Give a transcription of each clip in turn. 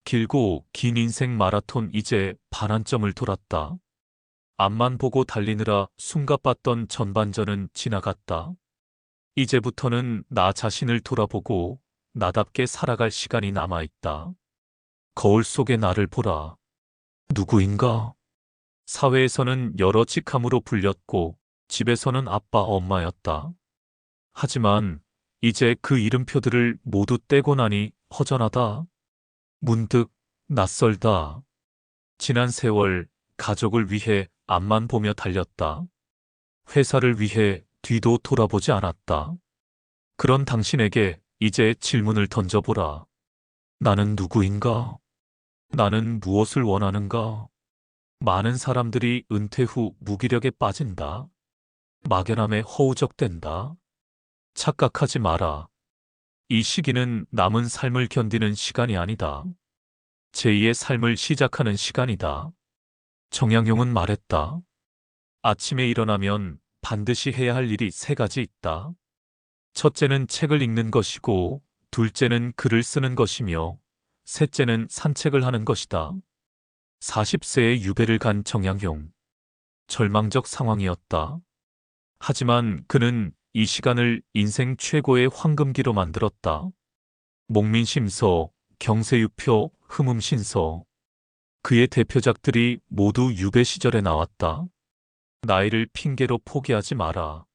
길고 긴 인생 마라톤 이제 반환점을 돌았다. 앞만 보고 달리느라 숨가빴던 전반전은 지나갔다. 이제부터는 나 자신을 돌아보고 나답게 살아갈 시간이 남아있다. 거울 속의 나를 보라. 누구인가? 사회에서는 여러 직함으로 불렸고 집에서는 아빠, 엄마였다. 하지만 이제 그 이름표들을 모두 떼고 나니 허전하다. 문득 낯설다. 지난 세월 가족을 위해 앞만 보며 달렸다. 회사를 위해 뒤도 돌아보지 않았다. 그런 당신에게 이제 질문을 던져보라. 나는 누구인가? 나는 무엇을 원하는가? 많은 사람들이 은퇴 후 무기력에 빠진다. 막연함에 허우적댄다. 착각하지 마라. 이 시기는 남은 삶을 견디는 시간이 아니다. 제2의 삶을 시작하는 시간이다. 정약용은 말했다. 아침에 일어나면 반드시 해야 할 일이 세 가지 있다. 첫째는 책을 읽는 것이고, 둘째는 글을 쓰는 것이며, 셋째는 산책을 하는 것이다. 40세에 유배를 간 정약용. 절망적 상황이었다. 하지만 그는 이 시간을 인생 최고의 황금기로 만들었다. 목민심서, 경세유표, 흠음신서. 그의 대표작들이 모두 유배 시절에 나왔다. 나이를 핑계로 포기하지 마라.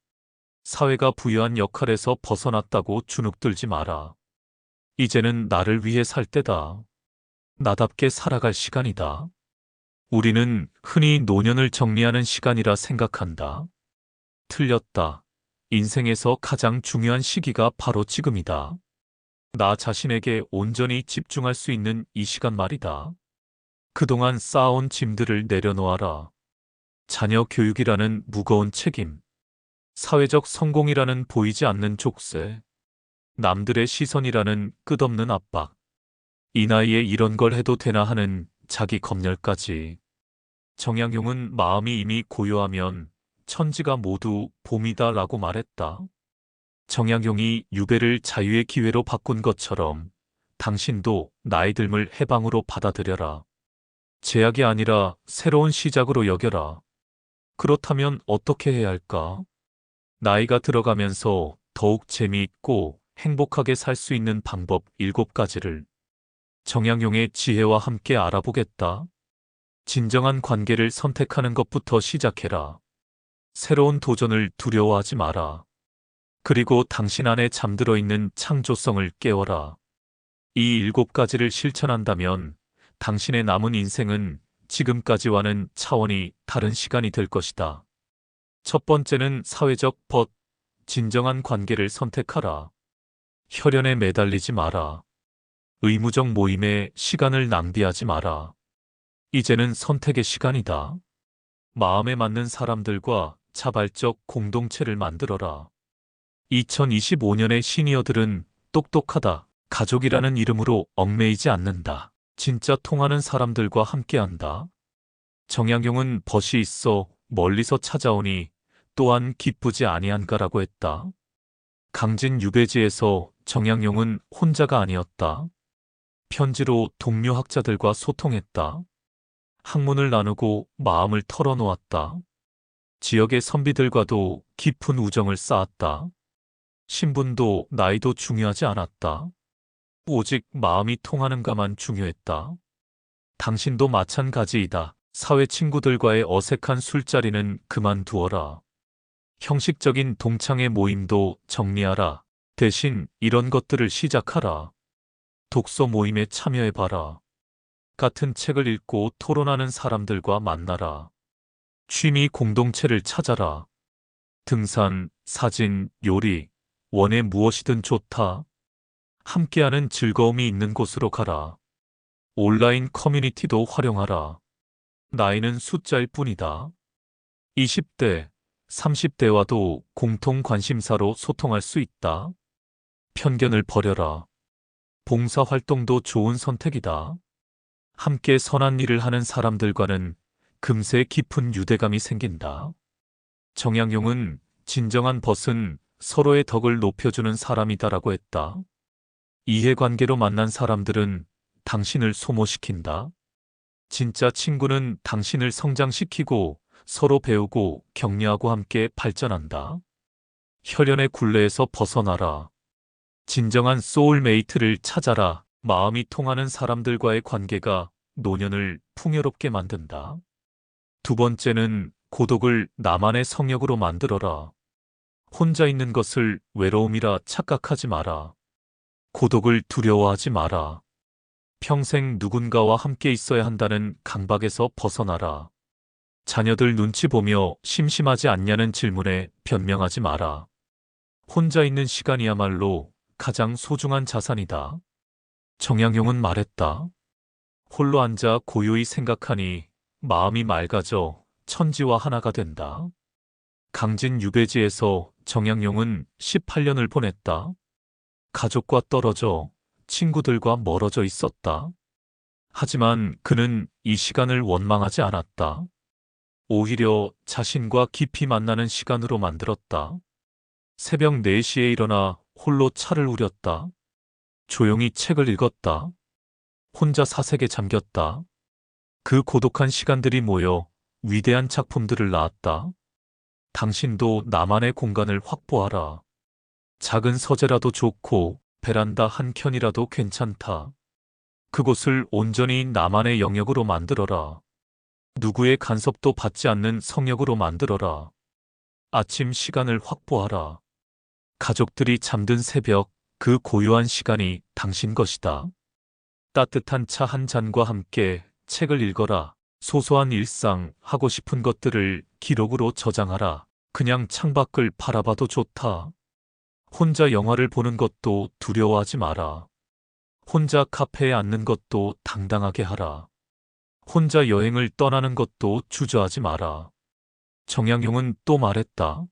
사회가 부여한 역할에서 벗어났다고 주눅들지 마라. 이제는 나를 위해 살 때다. 나답게 살아갈 시간이다. 우리는 흔히 노년을 정리하는 시간이라 생각한다. 틀렸다. 인생에서 가장 중요한 시기가 바로 지금이다. 나 자신에게 온전히 집중할 수 있는 이 시간 말이다. 그동안 쌓아온 짐들을 내려놓아라. 자녀 교육이라는 무거운 책임, 사회적 성공이라는 보이지 않는 족쇄, 남들의 시선이라는 끝없는 압박, 이 나이에 이런 걸 해도 되나 하는 자기 검열까지. 정약용은 마음이 이미 고요하면 천지가 모두 봄이다 라고 말했다. 정약용이 유배를 자유의 기회로 바꾼 것처럼 당신도 나이 듦을 해방으로 받아들여라. 제약이 아니라 새로운 시작으로 여겨라. 그렇다면 어떻게 해야 할까? 나이가 들어가면서 더욱 재미있고 행복하게 살 수 있는 방법 7가지를 정약용의 지혜와 함께 알아보겠다. 진정한 관계를 선택하는 것부터 시작해라. 새로운 도전을 두려워하지 마라. 그리고 당신 안에 잠들어 있는 창조성을 깨워라. 이 7가지를 실천한다면 당신의 남은 인생은 지금까지와는 차원이 다른 시간이 될 것이다. 첫 번째는 사회적 벗, 진정한 관계를 선택하라. 혈연에 매달리지 마라. 의무적 모임에 시간을 낭비하지 마라. 이제는 선택의 시간이다. 마음에 맞는 사람들과 자발적 공동체를 만들어라. 2025년의 시니어들은 똑똑하다, 가족이라는 이름으로 얽매이지 않는다. 진짜 통하는 사람들과 함께한다. 정약용은 벗이 있어 멀리서 찾아오니 또한 기쁘지 아니한가라고 했다. 강진 유배지에서 정약용은 혼자가 아니었다. 편지로 동료 학자들과 소통했다. 학문을 나누고 마음을 털어놓았다. 지역의 선비들과도 깊은 우정을 쌓았다. 신분도 나이도 중요하지 않았다. 오직 마음이 통하는가만 중요했다. 당신도 마찬가지이다. 사회 친구들과의 어색한 술자리는 그만두어라. 형식적인 동창회 모임도 정리하라. 대신 이런 것들을 시작하라. 독서 모임에 참여해봐라. 같은 책을 읽고 토론하는 사람들과 만나라. 취미 공동체를 찾아라. 등산, 사진, 요리, 원해 무엇이든 좋다. 함께하는 즐거움이 있는 곳으로 가라. 온라인 커뮤니티도 활용하라. 나이는 숫자일 뿐이다. 20대, 30대와도 공통 관심사로 소통할 수 있다. 편견을 버려라. 봉사활동도 좋은 선택이다. 함께 선한 일을 하는 사람들과는 금세 깊은 유대감이 생긴다. 정약용은 진정한 벗은 서로의 덕을 높여주는 사람이다라고 했다. 이해관계로 만난 사람들은 당신을 소모시킨다. 진짜 친구는 당신을 성장시키고 서로 배우고 격려하고 함께 발전한다. 혈연의 굴레에서 벗어나라. 진정한 소울메이트를 찾아라. 마음이 통하는 사람들과의 관계가 노년을 풍요롭게 만든다. 두 번째는 고독을 나만의 성역으로 만들어라. 혼자 있는 것을 외로움이라 착각하지 마라. 고독을 두려워하지 마라. 평생 누군가와 함께 있어야 한다는 강박에서 벗어나라. 자녀들 눈치 보며 심심하지 않냐는 질문에 변명하지 마라. 혼자 있는 시간이야말로 가장 소중한 자산이다. 정양용은 말했다. 홀로 앉아 고요히 생각하니 마음이 맑아져 천지와 하나가 된다. 강진 유배지에서 정양용은 18년을 보냈다. 가족과 떨어져 친구들과 멀어져 있었다. 하지만 그는 이 시간을 원망하지 않았다. 오히려 자신과 깊이 만나는 시간으로 만들었다. 새벽 4시에 일어나 홀로 차를 우렸다. 조용히 책을 읽었다. 혼자 사색에 잠겼다. 그 고독한 시간들이 모여 위대한 작품들을 낳았다. 당신도 나만의 공간을 확보하라. 작은 서재라도 좋고 베란다 한 켠이라도 괜찮다. 그곳을 온전히 나만의 영역으로 만들어라. 누구의 간섭도 받지 않는 성역으로 만들어라. 아침 시간을 확보하라. 가족들이 잠든 새벽, 그 고요한 시간이 당신 것이다. 따뜻한 차 한 잔과 함께 책을 읽어라. 소소한 일상, 하고 싶은 것들을 기록으로 저장하라. 그냥 창밖을 바라봐도 좋다. 혼자 영화를 보는 것도 두려워하지 마라. 혼자 카페에 앉는 것도 당당하게 하라. 혼자 여행을 떠나는 것도 주저하지 마라. 정양용은 또 말했다.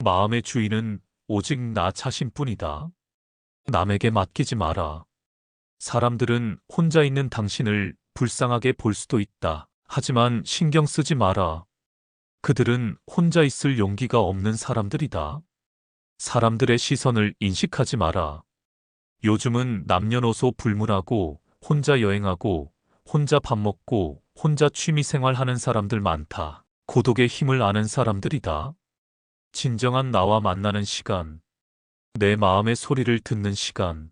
마음의 주인은 오직 나 자신뿐이다. 남에게 맡기지 마라. 사람들은 혼자 있는 당신을 불쌍하게 볼 수도 있다. 하지만 신경 쓰지 마라. 그들은 혼자 있을 용기가 없는 사람들이다. 사람들의 시선을 인식하지 마라. 요즘은 남녀노소 불문하고 혼자 여행하고 혼자 밥 먹고 혼자 취미생활하는 사람들 많다. 고독의 힘을 아는 사람들이다. 진정한 나와 만나는 시간, 내 마음의 소리를 듣는 시간.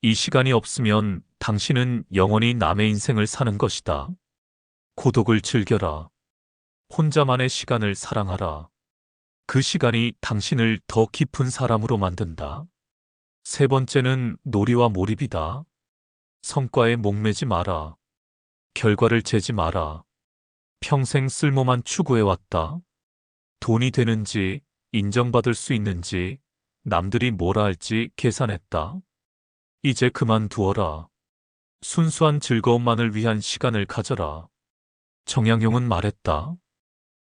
이 시간이 없으면 당신은 영원히 남의 인생을 사는 것이다. 고독을 즐겨라. 혼자만의 시간을 사랑하라. 그 시간이 당신을 더 깊은 사람으로 만든다. 세 번째는 놀이와 몰입이다. 성과에 목매지 마라. 결과를 재지 마라. 평생 쓸모만 추구해왔다. 돈이 되는지, 인정받을 수 있는지, 남들이 뭐라 할지 계산했다. 이제 그만두어라. 순수한 즐거움만을 위한 시간을 가져라. 정양용은 말했다.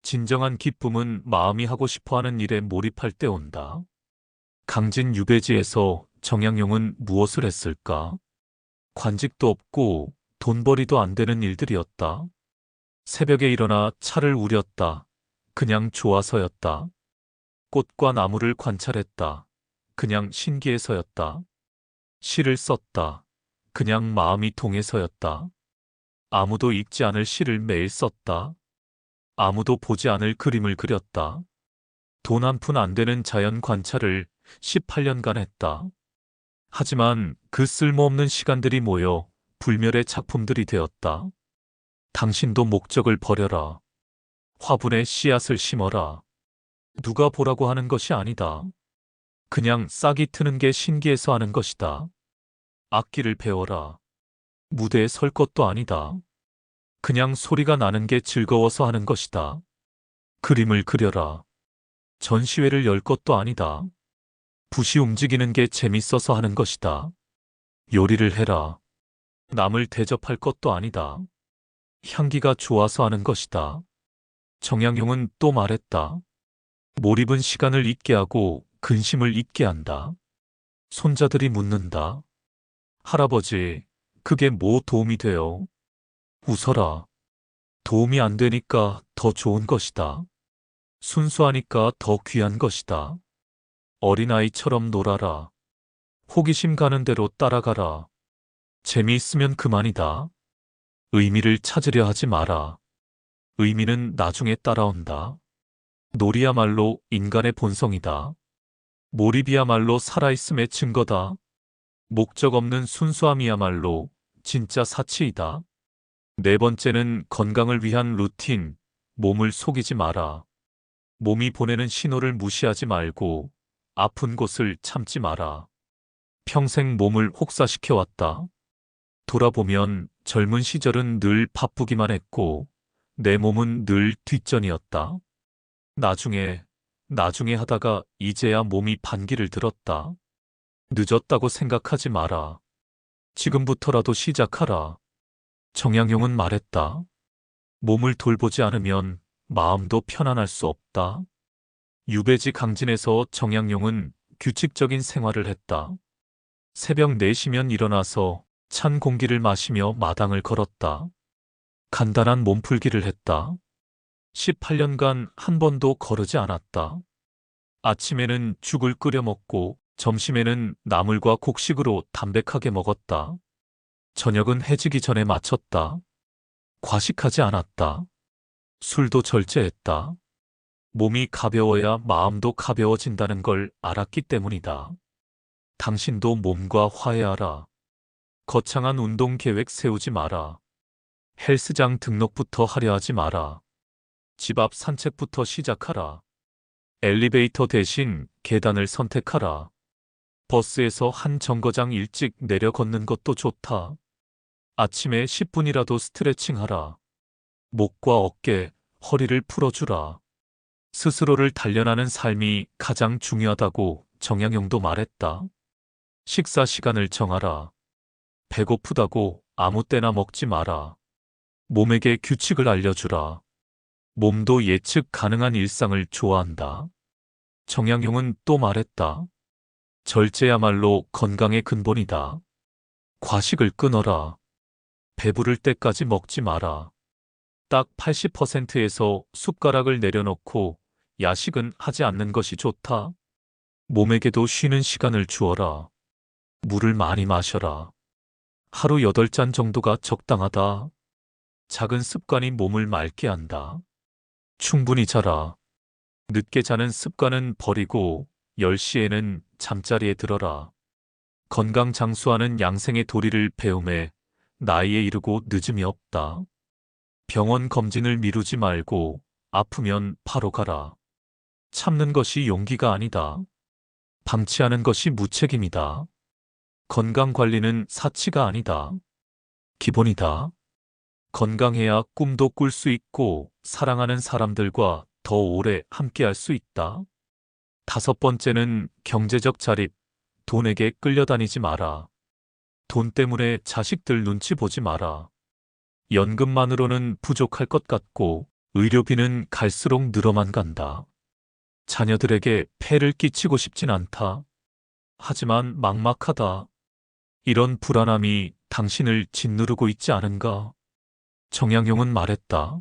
진정한 기쁨은 마음이 하고 싶어하는 일에 몰입할 때 온다. 강진 유배지에서 정양용은 무엇을 했을까? 관직도 없고 돈벌이도 안 되는 일들이었다. 새벽에 일어나 차를 우렸다. 그냥 좋아서였다. 꽃과 나무를 관찰했다. 그냥 신기해서였다. 시를 썼다. 그냥 마음이 동해서였다. 아무도 읽지 않을 시를 매일 썼다. 아무도 보지 않을 그림을 그렸다. 돈 한 푼 안 되는 자연 관찰을 18년간 했다. 하지만 그 쓸모없는 시간들이 모여 불멸의 작품들이 되었다. 당신도 목적을 버려라. 화분에 씨앗을 심어라. 누가 보라고 하는 것이 아니다. 그냥 싹이 트는 게 신기해서 하는 것이다. 악기를 배워라. 무대에 설 것도 아니다. 그냥 소리가 나는 게 즐거워서 하는 것이다. 그림을 그려라. 전시회를 열 것도 아니다. 붓이 움직이는 게 재밌어서 하는 것이다. 요리를 해라. 남을 대접할 것도 아니다. 향기가 좋아서 하는 것이다. 정양용은 또 말했다. 몰입은 시간을 잊게 하고 근심을 잊게 한다. 손자들이 묻는다. 할아버지, 그게 뭐 도움이 돼요? 웃어라. 도움이 안 되니까 더 좋은 것이다. 순수하니까 더 귀한 것이다. 어린아이처럼 놀아라. 호기심 가는 대로 따라가라. 재미있으면 그만이다. 의미를 찾으려 하지 마라. 의미는 나중에 따라온다. 놀이야말로 인간의 본성이다. 몰입이야말로 살아있음의 증거다. 목적 없는 순수함이야말로 진짜 사치이다. 네 번째는 건강을 위한 루틴. 몸을 속이지 마라. 몸이 보내는 신호를 무시하지 말고 아픈 곳을 참지 마라. 평생 몸을 혹사시켜왔다. 돌아보면 젊은 시절은 늘 바쁘기만 했고 내 몸은 늘 뒷전이었다. 나중에 하다가 이제야 몸이 반기를 들었다. 늦었다고 생각하지 마라. 지금부터라도 시작하라. 정약용은 말했다. 몸을 돌보지 않으면 마음도 편안할 수 없다. 유배지 강진에서 정약용은 규칙적인 생활을 했다. 새벽 4시면 일어나서 찬 공기를 마시며 마당을 걸었다. 간단한 몸풀기를 했다. 18년간 한 번도 거르지 않았다. 아침에는 죽을 끓여 먹고 점심에는 나물과 곡식으로 담백하게 먹었다. 저녁은 해지기 전에 마쳤다. 과식하지 않았다. 술도 절제했다. 몸이 가벼워야 마음도 가벼워진다는 걸 알았기 때문이다. 당신도 몸과 화해하라. 거창한 운동 계획 세우지 마라. 헬스장 등록부터 하려 하지 마라. 집 앞 산책부터 시작하라. 엘리베이터 대신 계단을 선택하라. 버스에서 한 정거장 일찍 내려 걷는 것도 좋다. 아침에 10분이라도 스트레칭하라. 목과 어깨, 허리를 풀어주라. 스스로를 단련하는 삶이 가장 중요하다고 정약용도 말했다. 식사 시간을 정하라. 배고프다고 아무 때나 먹지 마라. 몸에게 규칙을 알려주라. 몸도 예측 가능한 일상을 좋아한다. 정약용은 또 말했다. 절제야말로 건강의 근본이다. 과식을 끊어라. 배부를 때까지 먹지 마라. 딱 80%에서 숟가락을 내려놓고 야식은 하지 않는 것이 좋다. 몸에게도 쉬는 시간을 주어라. 물을 많이 마셔라. 하루 8잔 정도가 적당하다. 작은 습관이 몸을 맑게 한다. 충분히 자라. 늦게 자는 습관은 버리고 10시에는 잠자리에 들어라. 건강 장수하는 양생의 도리를 배움에 나이에 이르고 늦음이 없다. 병원 검진을 미루지 말고 아프면 바로 가라. 참는 것이 용기가 아니다. 방치하는 것이 무책임이다. 건강 관리는 사치가 아니다. 기본이다. 건강해야 꿈도 꿀 수 있고 사랑하는 사람들과 더 오래 함께할 수 있다. 5번째는 경제적 자립. 돈에게 끌려다니지 마라. 돈 때문에 자식들 눈치 보지 마라. 연금만으로는 부족할 것 같고 의료비는 갈수록 늘어만 간다. 자녀들에게 폐를 끼치고 싶진 않다. 하지만 막막하다. 이런 불안함이 당신을 짓누르고 있지 않은가? 정약용은 말했다.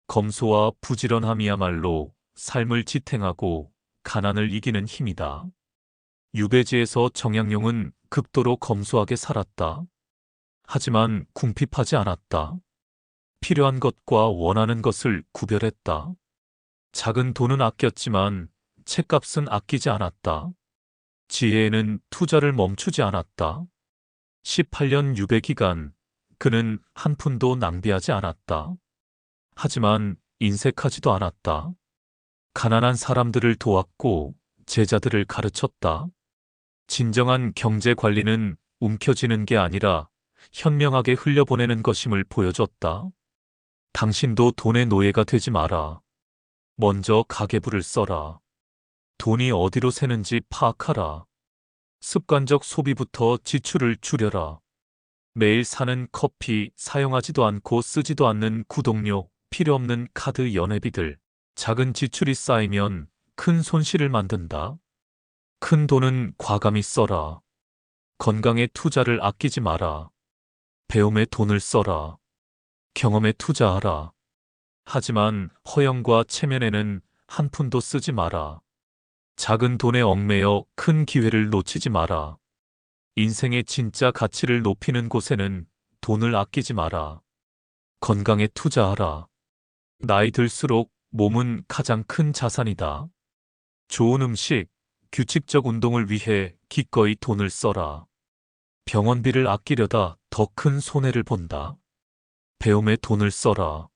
검소와 부지런함이야말로 삶을 지탱하고 가난을 이기는 힘이다. 유배지에서 정약용은 극도로 검소하게 살았다. 하지만 궁핍하지 않았다. 필요한 것과 원하는 것을 구별했다. 작은 돈은 아꼈지만 책값은 아끼지 않았다. 지혜에는 투자를 멈추지 않았다. 18년 유배 기간, 그는 한 푼도 낭비하지 않았다. 하지만 인색하지도 않았다. 가난한 사람들을 도왔고 제자들을 가르쳤다. 진정한 경제 관리는 움켜쥐는 게 아니라 현명하게 흘려보내는 것임을 보여줬다. 당신도 돈의 노예가 되지 마라. 먼저 가계부를 써라. 돈이 어디로 새는지 파악하라. 습관적 소비부터 지출을 줄여라. 매일 사는 커피, 사용하지도 않고 쓰지도 않는 구독료, 필요 없는 카드 연회비들. 작은 지출이 쌓이면 큰 손실을 만든다. 큰 돈은 과감히 써라. 건강에 투자를 아끼지 마라. 배움에 돈을 써라. 경험에 투자하라. 하지만 허영과 체면에는 한 푼도 쓰지 마라. 작은 돈에 얽매여 큰 기회를 놓치지 마라. 인생의 진짜 가치를 높이는 곳에는 돈을 아끼지 마라. 건강에 투자하라. 나이 들수록 몸은 가장 큰 자산이다. 좋은 음식, 규칙적 운동을 위해 기꺼이 돈을 써라. 병원비를 아끼려다 더 큰 손해를 본다. 배움에 돈을 써라.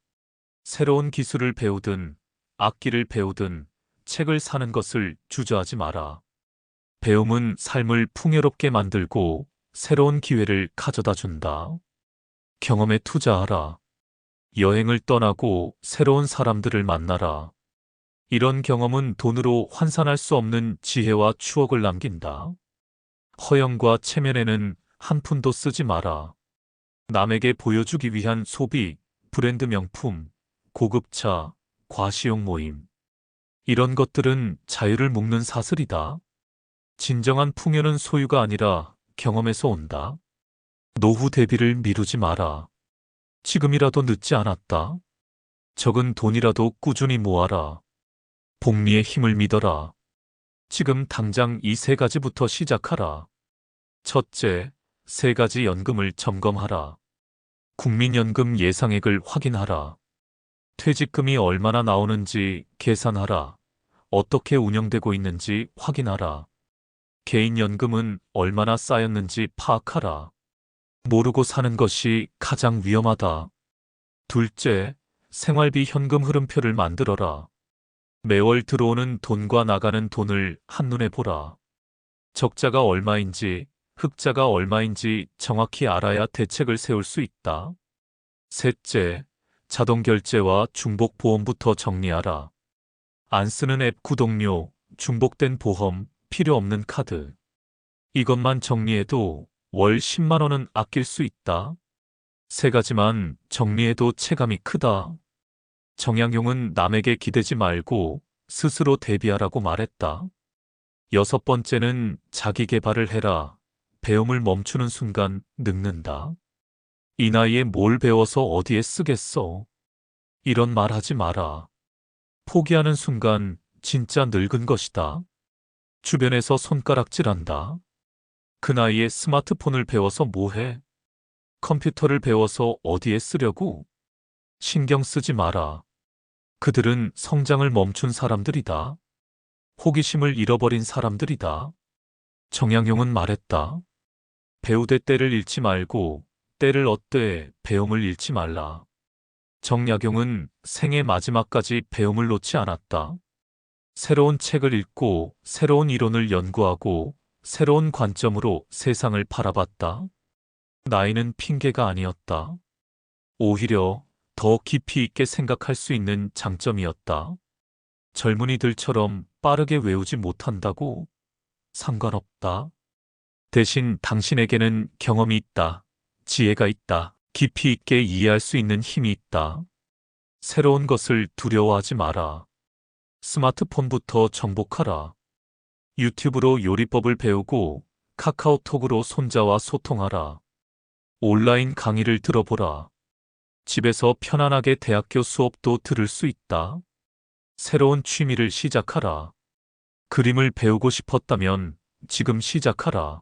새로운 기술을 배우든, 악기를 배우든, 책을 사는 것을 주저하지 마라. 배움은 삶을 풍요롭게 만들고 새로운 기회를 가져다 준다. 경험에 투자하라. 여행을 떠나고 새로운 사람들을 만나라. 이런 경험은 돈으로 환산할 수 없는 지혜와 추억을 남긴다. 허영과 체면에는 한 푼도 쓰지 마라. 남에게 보여주기 위한 소비, 브랜드 명품, 고급차, 과시용 모임. 이런 것들은 자유를 묶는 사슬이다. 진정한 풍요는 소유가 아니라 경험에서 온다. 노후 대비를 미루지 마라. 지금이라도 늦지 않았다. 적은 돈이라도 꾸준히 모아라. 복리의 힘을 믿어라. 지금 당장 이 세 가지부터 시작하라. 첫째, 세 가지 연금을 점검하라. 국민연금 예상액을 확인하라. 퇴직금이 얼마나 나오는지 계산하라. 어떻게 운영되고 있는지 확인하라. 개인연금은 얼마나 쌓였는지 파악하라. 모르고 사는 것이 가장 위험하다. 둘째, 생활비 현금 흐름표를 만들어라. 매월 들어오는 돈과 나가는 돈을 한눈에 보라. 적자가 얼마인지, 흑자가 얼마인지 정확히 알아야 대책을 세울 수 있다. 셋째, 자동결제와 중복보험부터 정리하라. 안 쓰는 앱 구독료, 중복된 보험, 필요 없는 카드. 이것만 정리해도 월 10만 원은 아낄 수 있다. 세 가지만 정리해도 체감이 크다. 정약용은 남에게 기대지 말고 스스로 대비하라고 말했다. 여섯 번째는 자기 개발을 해라. 배움을 멈추는 순간 늙는다. 이 나이에 뭘 배워서 어디에 쓰겠어. 이런 말 하지 마라. 포기하는 순간 진짜 늙은 것이다. 주변에서 손가락질한다. 그 나이에 스마트폰을 배워서 뭐해? 컴퓨터를 배워서 어디에 쓰려고? 신경 쓰지 마라. 그들은 성장을 멈춘 사람들이다. 호기심을 잃어버린 사람들이다. 정약용은 말했다. 배우되 때를 잃지 말고 때를 얻되 배움을 잃지 말라. 정약용은 생애 마지막까지 배움을 놓지 않았다. 새로운 책을 읽고 새로운 이론을 연구하고 새로운 관점으로 세상을 바라봤다. 나이는 핑계가 아니었다. 오히려 더 깊이 있게 생각할 수 있는 장점이었다. 젊은이들처럼 빠르게 외우지 못한다고? 상관없다. 대신 당신에게는 경험이 있다. 지혜가 있다. 깊이 있게 이해할 수 있는 힘이 있다. 새로운 것을 두려워하지 마라. 스마트폰부터 정복하라. 유튜브로 요리법을 배우고 카카오톡으로 손자와 소통하라. 온라인 강의를 들어보라. 집에서 편안하게 대학교 수업도 들을 수 있다. 새로운 취미를 시작하라. 그림을 배우고 싶었다면 지금 시작하라.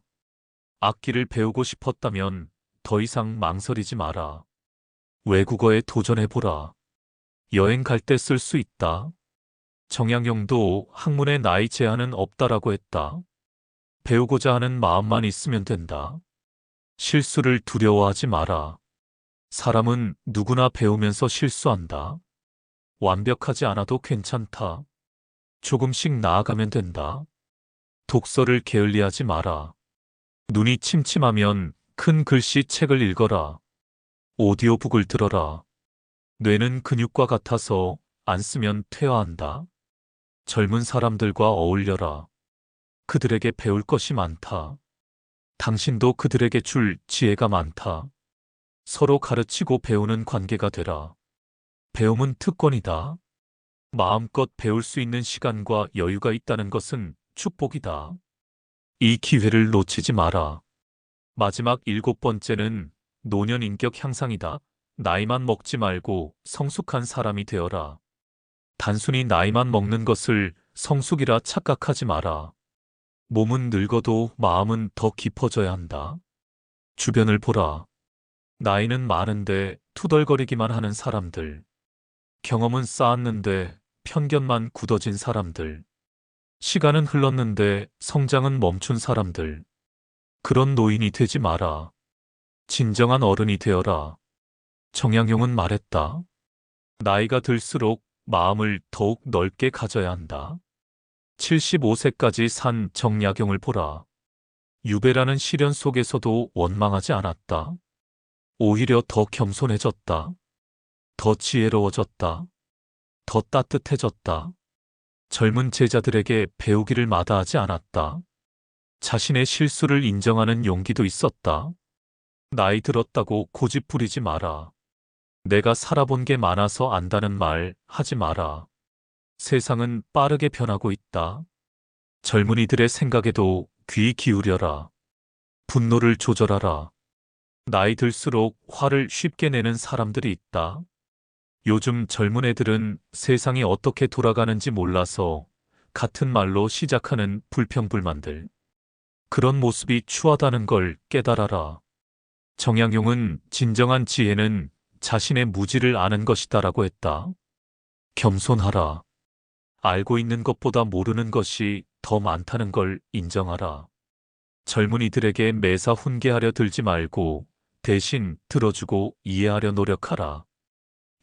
악기를 배우고 싶었다면 더 이상 망설이지 마라. 외국어에 도전해보라. 여행 갈 때 쓸 수 있다. 정약용도 학문의 나이 제한은 없다라고 했다. 배우고자 하는 마음만 있으면 된다. 실수를 두려워하지 마라. 사람은 누구나 배우면서 실수한다. 완벽하지 않아도 괜찮다. 조금씩 나아가면 된다. 독서를 게을리하지 마라. 눈이 침침하면 큰 글씨 책을 읽어라. 오디오북을 들어라. 뇌는 근육과 같아서 안 쓰면 퇴화한다. 젊은 사람들과 어울려라. 그들에게 배울 것이 많다. 당신도 그들에게 줄 지혜가 많다. 서로 가르치고 배우는 관계가 되라. 배움은 특권이다. 마음껏 배울 수 있는 시간과 여유가 있다는 것은 축복이다. 이 기회를 놓치지 마라. 마지막 일곱 번째는 노년 인격 향상이다. 나이만 먹지 말고 성숙한 사람이 되어라. 단순히 나이만 먹는 것을 성숙이라 착각하지 마라. 몸은 늙어도 마음은 더 깊어져야 한다. 주변을 보라. 나이는 많은데 투덜거리기만 하는 사람들. 경험은 쌓았는데 편견만 굳어진 사람들. 시간은 흘렀는데 성장은 멈춘 사람들. 그런 노인이 되지 마라. 진정한 어른이 되어라. 정약용은 말했다. 나이가 들수록 마음을 더욱 넓게 가져야 한다. 75세까지 산 정약용을 보라. 유배라는 시련 속에서도 원망하지 않았다. 오히려 더 겸손해졌다. 더 지혜로워졌다. 더 따뜻해졌다. 젊은 제자들에게 배우기를 마다하지 않았다. 자신의 실수를 인정하는 용기도 있었다. 나이 들었다고 고집 부리지 마라. 내가 살아본 게 많아서 안다는 말 하지 마라. 세상은 빠르게 변하고 있다. 젊은이들의 생각에도 귀 기울여라. 분노를 조절하라. 나이 들수록 화를 쉽게 내는 사람들이 있다. 요즘 젊은 애들은 세상이 어떻게 돌아가는지 몰라서 같은 말로 시작하는 불평불만들. 그런 모습이 추하다는 걸 깨달아라. 정약용은 진정한 지혜는 자신의 무지를 아는 것이다라고 했다. 겸손하라. 알고 있는 것보다 모르는 것이 더 많다는 걸 인정하라. 젊은이들에게 매사 훈계하려 들지 말고 대신 들어주고 이해하려 노력하라.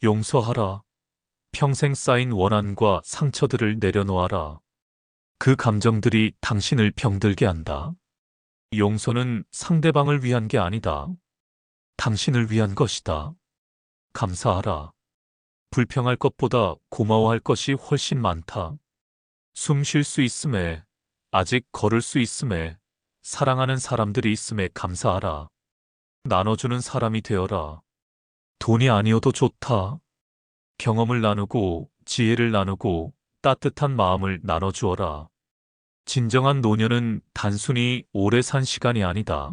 용서하라. 평생 쌓인 원한과 상처들을 내려놓아라. 그 감정들이 당신을 병들게 한다. 용서는 상대방을 위한 게 아니다. 당신을 위한 것이다. 감사하라. 불평할 것보다 고마워할 것이 훨씬 많다. 숨 쉴 수 있음에, 아직 걸을 수 있음에, 사랑하는 사람들이 있음에 감사하라. 나눠주는 사람이 되어라. 돈이 아니어도 좋다. 경험을 나누고, 지혜를 나누고, 따뜻한 마음을 나눠주어라. 진정한 노년은 단순히 오래 산 시간이 아니다.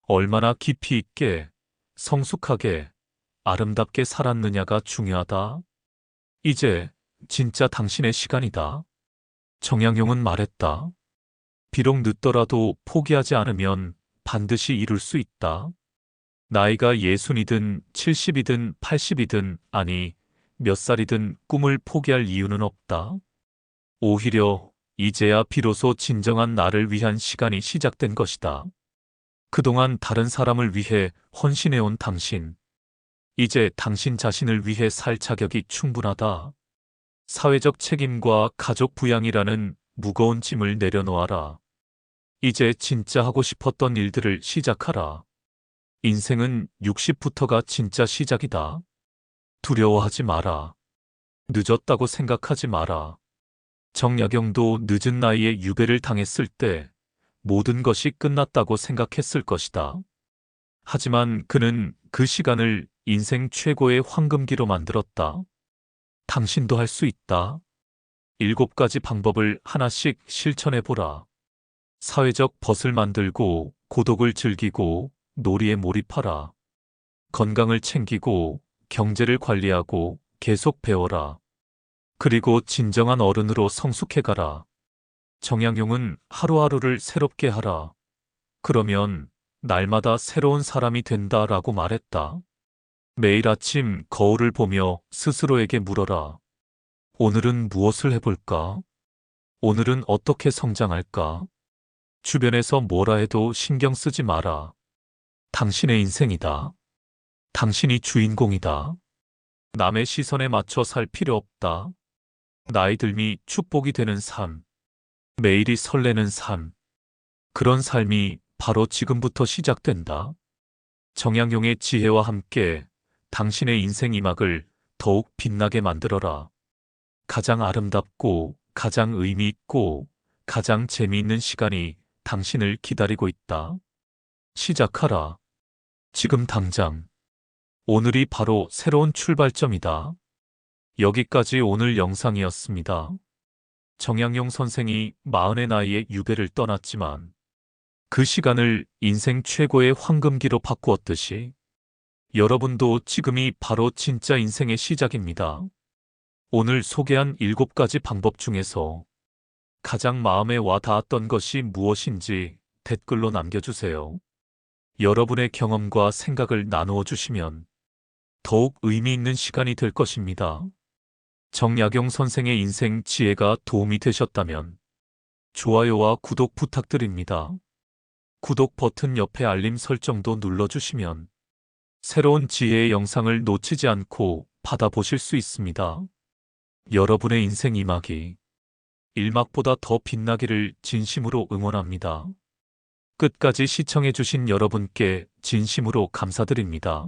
얼마나 깊이 있게, 성숙하게, 아름답게 살았느냐가 중요하다. 이제 진짜 당신의 시간이다. 정약용은 말했다. 비록 늦더라도 포기하지 않으면 반드시 이룰 수 있다. 나이가 60이든 70이든 80이든 아니 몇 살이든 꿈을 포기할 이유는 없다. 오히려 이제야 비로소 진정한 나를 위한 시간이 시작된 것이다. 그동안 다른 사람을 위해 헌신해온 당신. 이제 당신 자신을 위해 살 자격이 충분하다. 사회적 책임과 가족 부양이라는 무거운 짐을 내려놓아라. 이제 진짜 하고 싶었던 일들을 시작하라. 인생은 60부터가 진짜 시작이다. 두려워하지 마라. 늦었다고 생각하지 마라. 정약용도 늦은 나이에 유배를 당했을 때 모든 것이 끝났다고 생각했을 것이다. 하지만 그는 그 시간을 인생 최고의 황금기로 만들었다. 당신도 할 수 있다. 7가지 방법을 하나씩 실천해보라. 사회적 벗을 만들고 고독을 즐기고 놀이에 몰입하라. 건강을 챙기고 경제를 관리하고 계속 배워라. 그리고 진정한 어른으로 성숙해가라. 정약용은 하루하루를 새롭게 하라. 그러면 날마다 새로운 사람이 된다라고 말했다. 매일 아침 거울을 보며 스스로에게 물어라. 오늘은 무엇을 해볼까? 오늘은 어떻게 성장할까? 주변에서 뭐라 해도 신경 쓰지 마라. 당신의 인생이다. 당신이 주인공이다. 남의 시선에 맞춰 살 필요 없다. 나이 들미 축복이 되는 삶. 매일이 설레는 삶. 그런 삶이 바로 지금부터 시작된다. 정약용의 지혜와 함께 당신의 인생 이막을 더욱 빛나게 만들어라. 가장 아름답고 가장 의미 있고 가장 재미있는 시간이 당신을 기다리고 있다. 시작하라. 지금 당장. 오늘이 바로 새로운 출발점이다. 여기까지 오늘 영상이었습니다. 정약용 선생이 40의 나이에 유배를 떠났지만 그 시간을 인생 최고의 황금기로 바꾸었듯이 여러분도 지금이 바로 진짜 인생의 시작입니다. 오늘 소개한 7가지 방법 중에서 가장 마음에 와 닿았던 것이 무엇인지 댓글로 남겨주세요. 여러분의 경험과 생각을 나누어 주시면 더욱 의미 있는 시간이 될 것입니다. 정약용 선생의 인생 지혜가 도움이 되셨다면 좋아요와 구독 부탁드립니다. 구독 버튼 옆에 알림 설정도 눌러주시면 새로운 지혜의 영상을 놓치지 않고 받아보실 수 있습니다. 여러분의 인생 2막이 1막보다 더 빛나기를 진심으로 응원합니다. 끝까지 시청해주신 여러분께 진심으로 감사드립니다.